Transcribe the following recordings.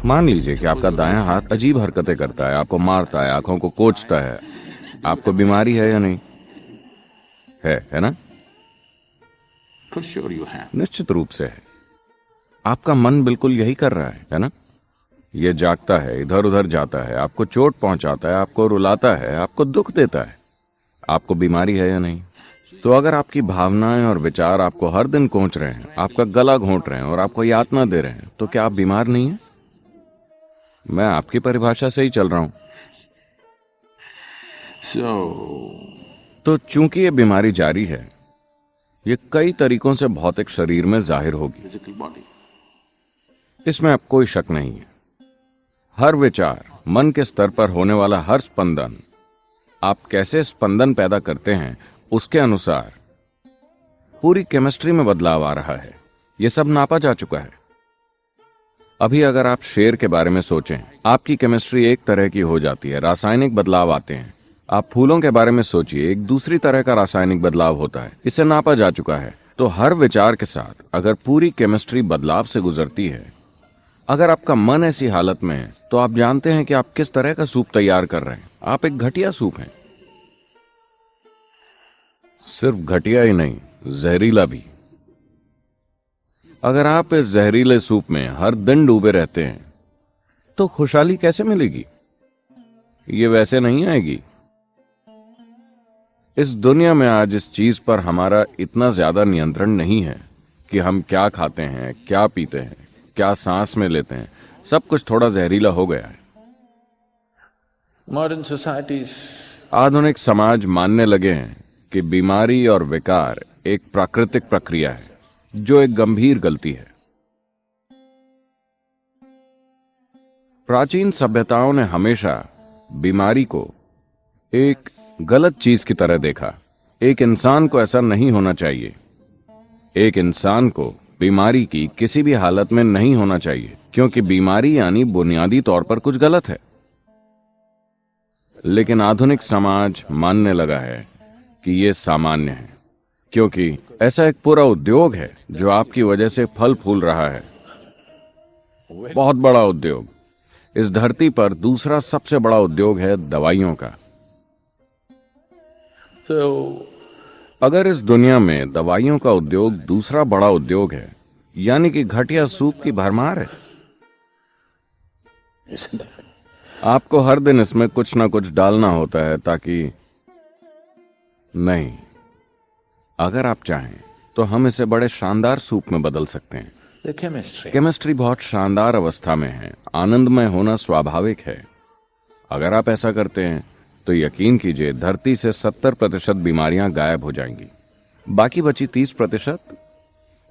मान लीजिए कि आपका दायां हाथ अजीब हरकतें करता है, आपको मारता है, आंखों को कोचता है। आपको बीमारी है या नहीं? है ना? For sure you have. निश्चित रूप से है। आपका मन बिल्कुल यही कर रहा है ना? ये जागता है, इधर उधर जाता है, आपको चोट पहुंचाता है, आपको रुलाता है, आपको दुख देता है। आपको बीमारी है या नहीं? तो अगर आपकी भावनाएं और विचार आपको हर दिन कोंच रहे हैं, आपका गला घोंट रहे हैं और आपको यातना दे रहे हैं, तो क्या आप बीमार नहीं हैं? मैं आपकी परिभाषा से ही चल रहा हूं। तो चूंकि ये बीमारी जारी है, ये कई तरीकों से भौतिक शरीर में जाहिर होगी। Physical body. इसमें अब कोई शक नहीं है। हर विचार, मन के स्तर पर होने वाला हर स्पंदन, आप कैसे स्पंदन पैदा करते हैं उसके अनुसार पूरी केमिस्ट्री में बदलाव आ रहा है। यह सब नापा जा चुका है। अभी अगर आप शेर के बारे में सोचें, आपकी केमिस्ट्री एक तरह की हो जाती है, रासायनिक बदलाव आते हैं। आप फूलों के बारे में सोचिए, एक दूसरी तरह का रासायनिक बदलाव होता है। इसे नापा जा चुका है। तो हर विचार के साथ अगर पूरी केमिस्ट्री बदलाव से गुजरती है, अगर आपका मन ऐसी हालत में है, तो आप जानते हैं कि आप किस तरह का सूप तैयार कर रहे हैं। आप एक घटिया सूप हैं। सिर्फ घटिया ही नहीं, जहरीला भी। अगर आप इस जहरीले सूप में हर दिन डूबे रहते हैं, तो खुशहाली कैसे मिलेगी? ये वैसे नहीं आएगी। इस दुनिया में आज इस चीज पर हमारा इतना ज्यादा नियंत्रण नहीं है कि हम क्या खाते हैं, क्या पीते हैं, क्या सांस में लेते हैं। सब कुछ थोड़ा जहरीला हो गया है। Modern societies. आधुनिक समाज मानने लगे हैं कि बीमारी और विकार एक प्राकृतिक प्रक्रिया है, जो एक गंभीर गलती है। प्राचीन सभ्यताओं ने हमेशा बीमारी को एक गलत चीज की तरह देखा। एक इंसान को ऐसा नहीं होना चाहिए। एक इंसान को बीमारी की किसी भी हालत में नहीं होना चाहिए, क्योंकि बीमारी यानी बुनियादी तौर पर कुछ गलत है। लेकिन आधुनिक समाज मानने लगा है कि यह सामान्य है, क्योंकि ऐसा एक पूरा उद्योग है जो आपकी वजह से फल फूल रहा है। बहुत बड़ा उद्योग। इस धरती पर दूसरा सबसे बड़ा उद्योग है दवाइयों का। So, अगर इस दुनिया में दवाइयों का उद्योग दूसरा बड़ा उद्योग है, यानी कि घटिया सूप की भरमार है। isn't it? आपको हर दिन इसमें कुछ ना कुछ डालना होता है ताकि नहीं, अगर आप चाहें तो हम इसे बड़े शानदार सूप में बदल सकते हैं। The chemistry. केमिस्ट्री बहुत शानदार अवस्था में है। आनंदमय होना स्वाभाविक है। अगर आप ऐसा करते हैं तो यकीन कीजिए, धरती से 70% बीमारियां गायब हो जाएंगी। बाकी बची 30%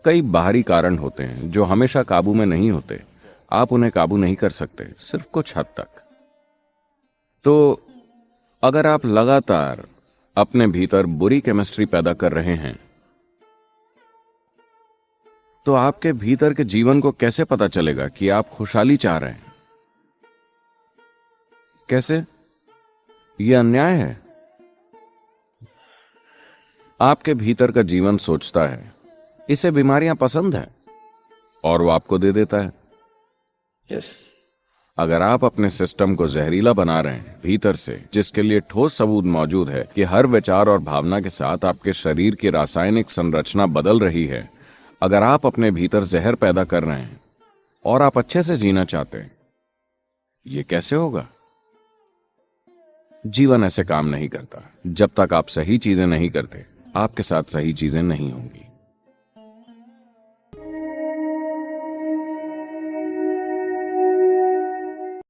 कई बाहरी कारण होते हैं जो हमेशा काबू में नहीं होते। आप उन्हें काबू नहीं कर सकते, सिर्फ कुछ हद तक। तो अगर आप लगातार अपने भीतर बुरी केमिस्ट्री पैदा कर रहे हैं, तो आपके भीतर के जीवन को कैसे पता चलेगा कि आप खुशहाली चाह रहे हैं? कैसे? यह अन्याय है। आपके भीतर का जीवन सोचता है इसे बीमारियां पसंद है, और वो आपको दे देता है। Yes. अगर आप अपने सिस्टम को जहरीला बना रहे हैं भीतर से, जिसके लिए ठोस सबूत मौजूद है कि हर विचार और भावना के साथ आपके शरीर की रासायनिक संरचना बदल रही है, अगर आप अपने भीतर जहर पैदा कर रहे हैं और आप अच्छे से जीना चाहते हैं, ये कैसे होगा? जीवन ऐसे काम नहीं करता। जब तक आप सही चीजें नहीं करते, आपके साथ सही चीजें नहीं होंगी।